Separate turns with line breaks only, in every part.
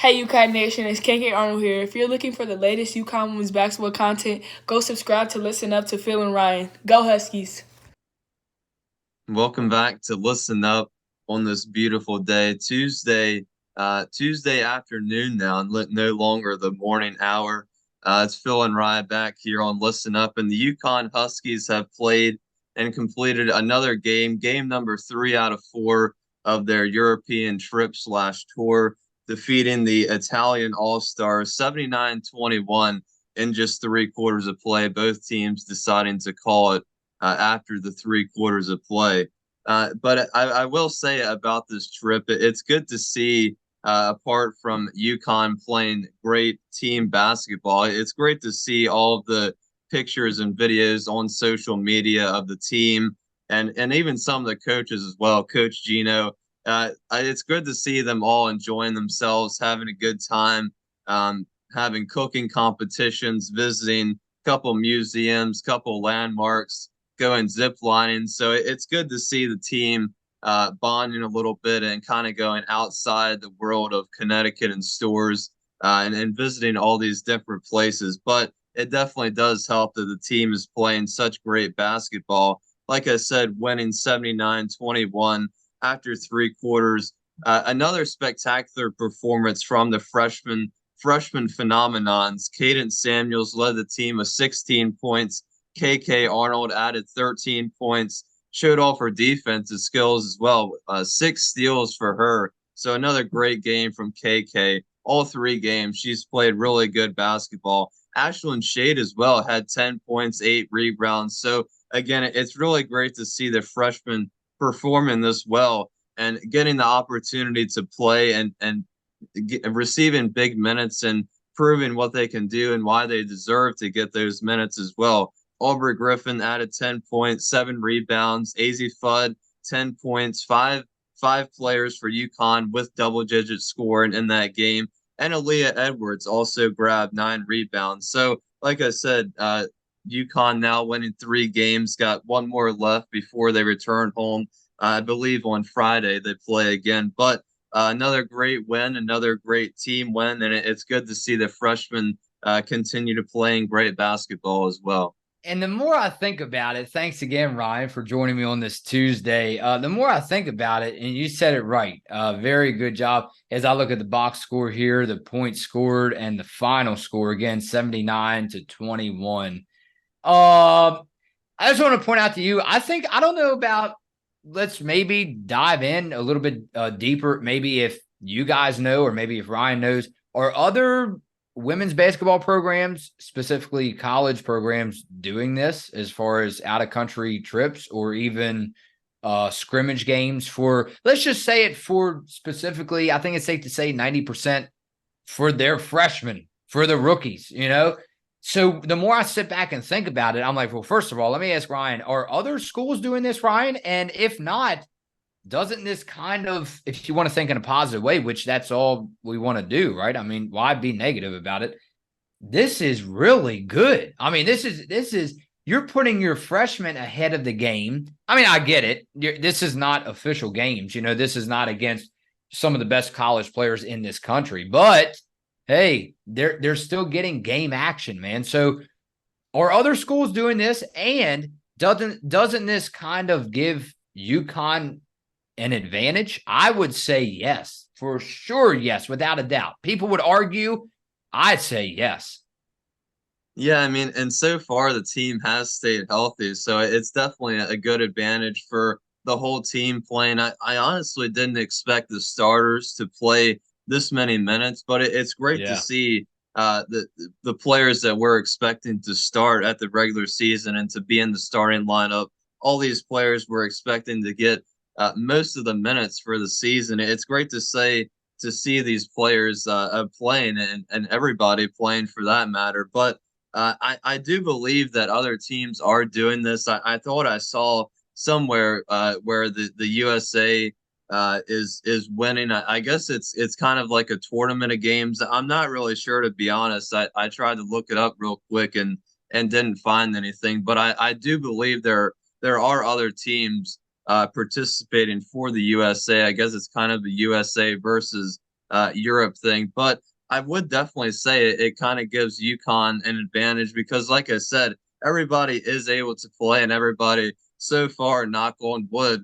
Hey UConn Nation, it's KK Arnold here. If you're looking for the latest UConn women's basketball content, go subscribe to Listen Up to Phil and Ryan. Go Huskies!
Welcome back to Listen Up on this beautiful day, Tuesday afternoon now, and no longer the morning hour. It's Phil and Ryan back here on Listen Up, and the UConn Huskies have played and completed another game number 3 out of 4 of their European trip/tour, defeating the Italian All-Stars 79-21 in just 3 quarters of play. Both teams deciding to call it after the 3 quarters of play. But I will say about this trip, it's good to see, apart from UConn playing great team basketball, it's great to see all of the pictures and videos on social media of the team and even some of the coaches as well. Coach Gino, it's good to see them all enjoying themselves, having a good time, having cooking competitions, visiting a couple museums, couple landmarks, going zip lining. So it's good to see the team bonding a little bit and kind of going outside the world of Connecticut and stores and visiting all these different places. But it definitely does help that the team is playing such great basketball. Like I said, winning 79-21 after 3 quarters. Another spectacular performance from the freshman phenomenons. Quadence Samuels led the team with 16 points. KK Arnold added 13 points, showed off her defensive skills as well. 6 steals for her. So another great game from KK. All 3 games, she's played really good basketball. Ashlyn Shade as well had 10 points, 8 rebounds. So again, it's really great to see the freshmen performing this well and getting the opportunity to play and receiving big minutes and proving what they can do and why they deserve to get those minutes as well. Aubrey Griffin added 10 points, 7 rebounds. Azzy Fudd, 10 points, five players for UConn with double-digit scoring in that game. And Aaliyah Edwards also grabbed 9 rebounds. So, like I said, UConn now winning 3 games, got one more left before they return home. I believe on Friday they play again. But another great win, another great team win, and it's good to see the freshmen continue to playing great basketball as well.
And the more I think about it, thanks again, Ryan, for joining me on this Tuesday. The more I think about it, and you said it right, very good job. As I look at the box score here, the points scored and the final score again, 79-21. I just want to point out to you, I don't know about, let's maybe dive in a little bit deeper. Maybe if you guys know, or maybe if Ryan knows, are other women's basketball programs, specifically college programs, doing this as far as out-of-country trips or even scrimmage games for, let's just say it for specifically, I think it's safe to say 90% for their freshmen, for the rookies, you know? So the more I sit back and think about it, I'm like, well, first of all, let me ask Ryan, are other schools doing this, Ryan? And if not, doesn't this kind of, if you want to think in a positive way, which that's all we want to do, right? I mean, why be negative about it? This is really good. I mean, this is you're putting your freshmen ahead of the game. I mean, I get it. This is not official games. You know, this is not against some of the best college players in this country, but hey, they're still getting game action, man. So are other schools doing this? And doesn't this kind of give UConn an advantage? I would say yes, for sure. Yes, without a doubt. People would argue. I'd say yes.
Yeah, I mean, and so far the team has stayed healthy, so it's definitely a good advantage for the whole team playing. I honestly didn't expect the starters to play this many minutes, but it's great to
Yeah.
see the players that we're expecting to start at the regular season and to be in the starting lineup. All these players we're expecting to get most of the minutes for the season. It's great to see these players playing and everybody playing for that matter. But I do believe that other teams are doing this. I thought I saw somewhere where the USA is winning. I guess it's kind of like a tournament of games. I'm not really sure, to be honest. I tried to look it up real quick and didn't find anything. But I do believe there are other teams participating for the USA. I guess it's kind of the USA versus Europe thing. But I would definitely say it kind of gives UConn an advantage because, like I said, everybody is able to play, and everybody so far, knock on wood,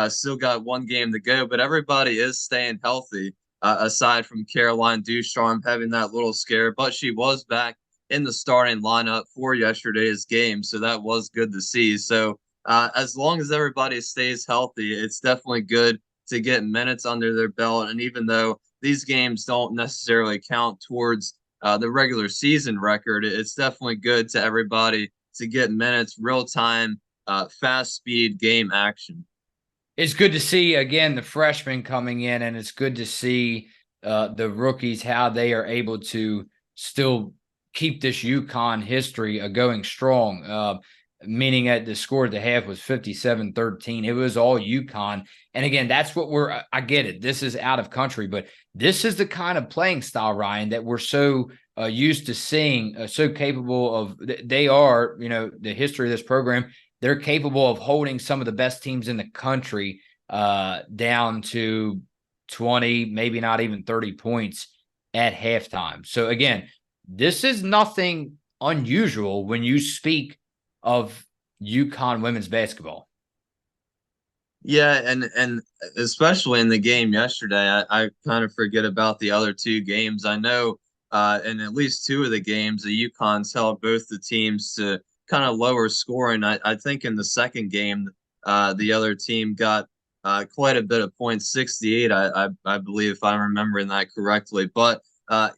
still got one game to go, but everybody is staying healthy. Aside from Caroline Ducharme having that little scare, but she was back in the starting lineup for yesterday's game, so that was good to see. So as long as everybody stays healthy, it's definitely good to get minutes under their belt. And even though these games don't necessarily count towards the regular season record, it's definitely good to everybody to get minutes, real time, fast speed game action.
It's good to see, again, the freshmen coming in, and it's good to see the rookies, how they are able to still keep this UConn history going strong, meaning that the score at the half was 57-13. It was all UConn. And again, that's what I get it. This is out of country, but this is the kind of playing style, Ryan, that we're so used to seeing, so capable of. They are, the history of this program, they're capable of holding some of the best teams in the country down to 20, maybe not even 30 points at halftime. So again, this is nothing unusual when you speak of UConn women's basketball.
Yeah, and especially in the game yesterday, I kind of forget about the other two games. I know in at least two of the games, the UConn's held both the teams to kind of lower scoring. I think in the second game, the other team got quite a bit of points, 68, I believe, if I'm remembering that correctly. But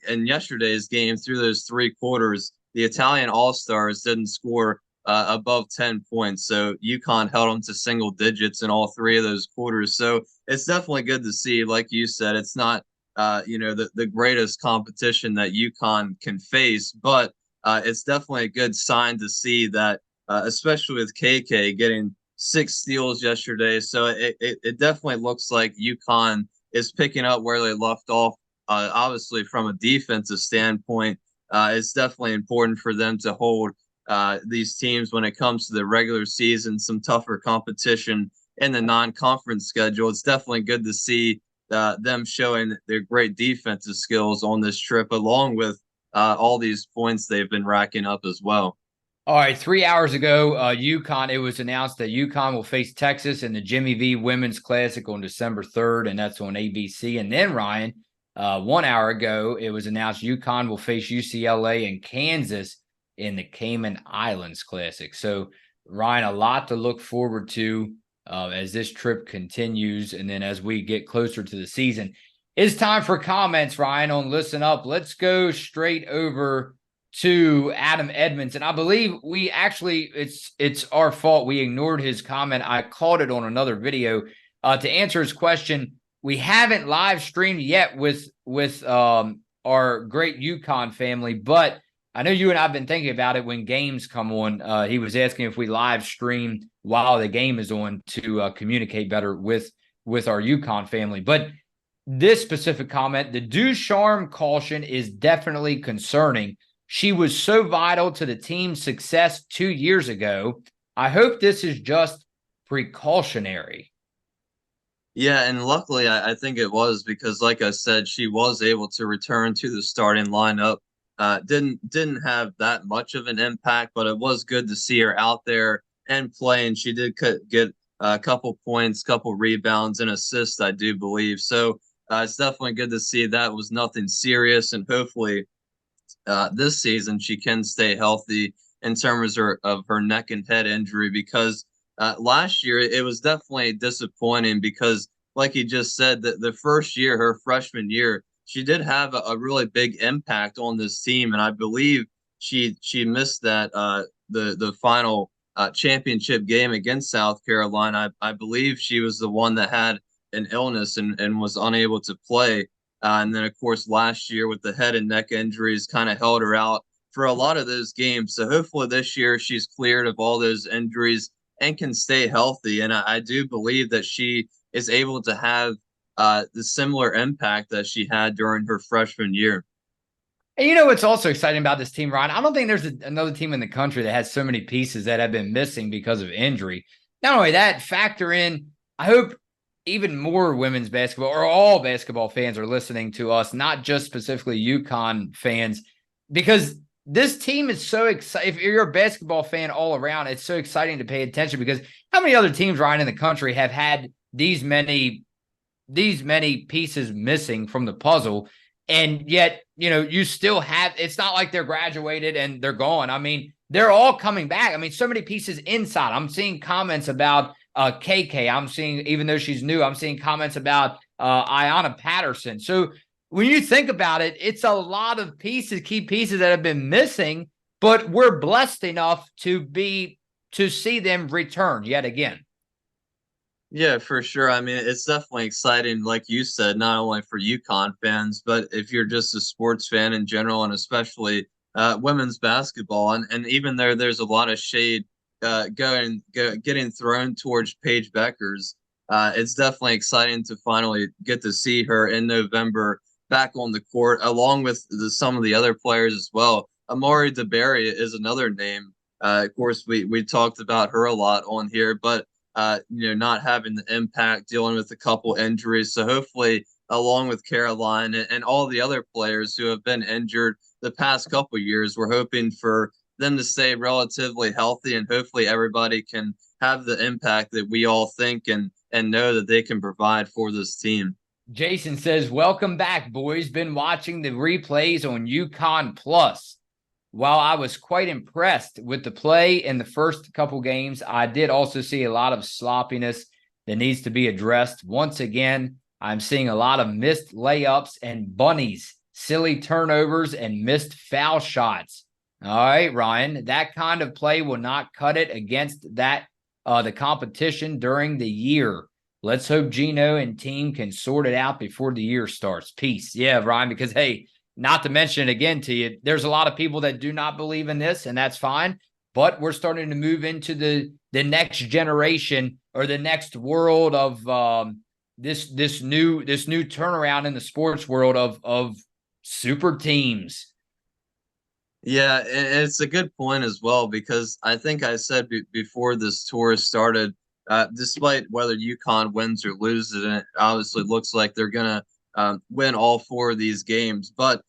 in yesterday's game, through those three quarters, the Italian All-Stars didn't score above 10 points. So UConn held them to single digits in all three of those quarters. So it's definitely good to see. Like you said, it's not, the greatest competition that UConn can face, but it's definitely a good sign to see that, especially with KK getting 6 steals yesterday. So it definitely looks like UConn is picking up where they left off. Obviously, from a defensive standpoint, it's definitely important for them to hold these teams when it comes to the regular season, some tougher competition in the non-conference schedule. It's definitely good to see them showing their great defensive skills on this trip, along with all these points they've been racking up as well.
All right, 3 hours ago, UConn, it was announced that UConn will face Texas in the Jimmy V Women's Classic on December 3rd, and that's on ABC. And then, Ryan, 1 hour ago, it was announced UConn will face UCLA and Kansas in the Cayman Islands Classic. So, Ryan, a lot to look forward to as this trip continues. And then as we get closer to the season, it's time for comments, Ryan, on Listen Up. Let's go straight over to Adam Edmonds. And I believe we actually, it's our fault. We ignored his comment. I caught it on another video. To answer his question, we haven't live streamed yet with our great UConn family, but I know you and I have been thinking about it when games come on. He was asking if we live stream while the game is on to communicate better with our UConn family. But this specific comment, the Ducharme caution is definitely concerning. She was so vital to the team's success 2 years ago. I hope this is just precautionary.
Yeah, and luckily I think it was because, like I said, she was able to return to the starting lineup. Didn't have that much of an impact, but it was good to see her out there and playing. She did get a couple points, couple rebounds, and assists, I do believe. So it's definitely good to see that was nothing serious, and hopefully this season she can stay healthy in terms of her neck and head injury, because last year it was definitely disappointing because, like you just said, the first year, her freshman year, she did have a really big impact on this team, and I believe she missed that the final championship game against South Carolina. I believe she was the one that had an illness and was unable to play. And then, of course, last year with the head and neck injuries kind of held her out for a lot of those games. So hopefully this year she's cleared of all those injuries and can stay healthy. And I do believe that she is able to have the similar impact that she had during her freshman year.
And you know what's also exciting about this team, Ryan? I don't think there's another team in the country that has so many pieces that have been missing because of injury. Not only that, factor in, I hope even more women's basketball or all basketball fans are listening to us, not just specifically UConn fans, because this team is so exciting. If you're a basketball fan all around, it's so exciting to pay attention because how many other teams, Ryan, in the country have had these many pieces missing from the puzzle? And yet, you still have, it's not like they're graduated and they're gone. I mean, they're all coming back. I mean, so many pieces inside. I'm seeing comments about KK. I'm seeing, even though she's new, I'm seeing comments about Ayanna Patterson. So when you think about it, it's a lot of pieces, key pieces that have been missing, but we're blessed enough to see them return yet again.
Yeah, for sure. I mean, it's definitely exciting, like you said, not only for UConn fans, but if you're just a sports fan in general, and especially women's basketball. And even there's a lot of shade getting thrown towards Paige Beckers. It's definitely exciting to finally get to see her in November back on the court, along with some of the other players as well. Amari DeBerry is another name. Of course, we talked about her a lot on here, but not having the impact, dealing with a couple injuries. So hopefully, along with Caroline and all the other players who have been injured the past couple years, we're hoping for them to stay relatively healthy, and hopefully everybody can have the impact that we all think and know that they can provide for this team.
Jason says, welcome back, boys. Been watching the replays on UConn Plus. While I was quite impressed with the play in the first couple games, I did also see a lot of sloppiness that needs to be addressed. Once again, I'm seeing a lot of missed layups and bunnies, silly turnovers, and missed foul shots. All right, Ryan, that kind of play will not cut it against the competition during the year. Let's hope Gino and team can sort it out before the year starts. Peace. Yeah, Ryan, because, hey, not to mention it again to you, there's a lot of people that do not believe in this, and that's fine. But we're starting to move into the next generation or the next world of this new turnaround in the sports world of super teams.
Yeah, it's a good point as well, because I think I said before this tour started, despite whether UConn wins or loses, and it obviously looks like they're going to win all 4 of these games. But,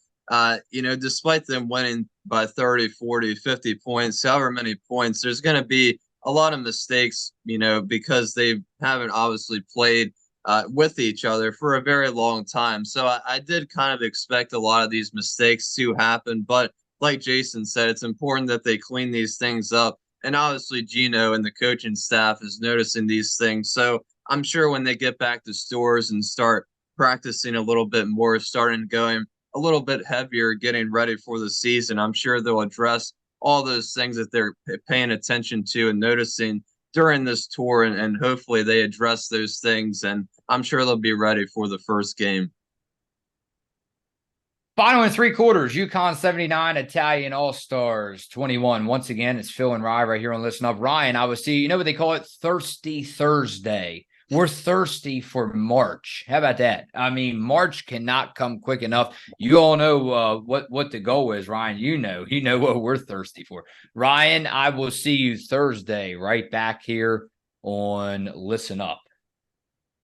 despite them winning by 30, 40, 50 points, however many points, there's going to be a lot of mistakes, because they haven't obviously played with each other for a very long time. So I did kind of expect a lot of these mistakes to happen. But like Jason said, it's important that they clean these things up. And obviously, Gino and the coaching staff is noticing these things. So I'm sure when they get back to stores and start practicing a little bit more, starting going a little bit heavier, getting ready for the season, I'm sure they'll address all those things that they're paying attention to and noticing during this tour. And hopefully they address those things. And I'm sure they'll be ready for the first game.
Final and 3/4, UConn 79, Italian All-Stars 21. Once again, it's Phil and Ryan right here on Listen Up. Ryan, I was you know what they call it? Thirsty Thursday. We're thirsty for March. How about that? I mean, March cannot come quick enough. You all know what the goal is, Ryan. You know what we're thirsty for. Ryan, I will see you Thursday right back here on Listen Up.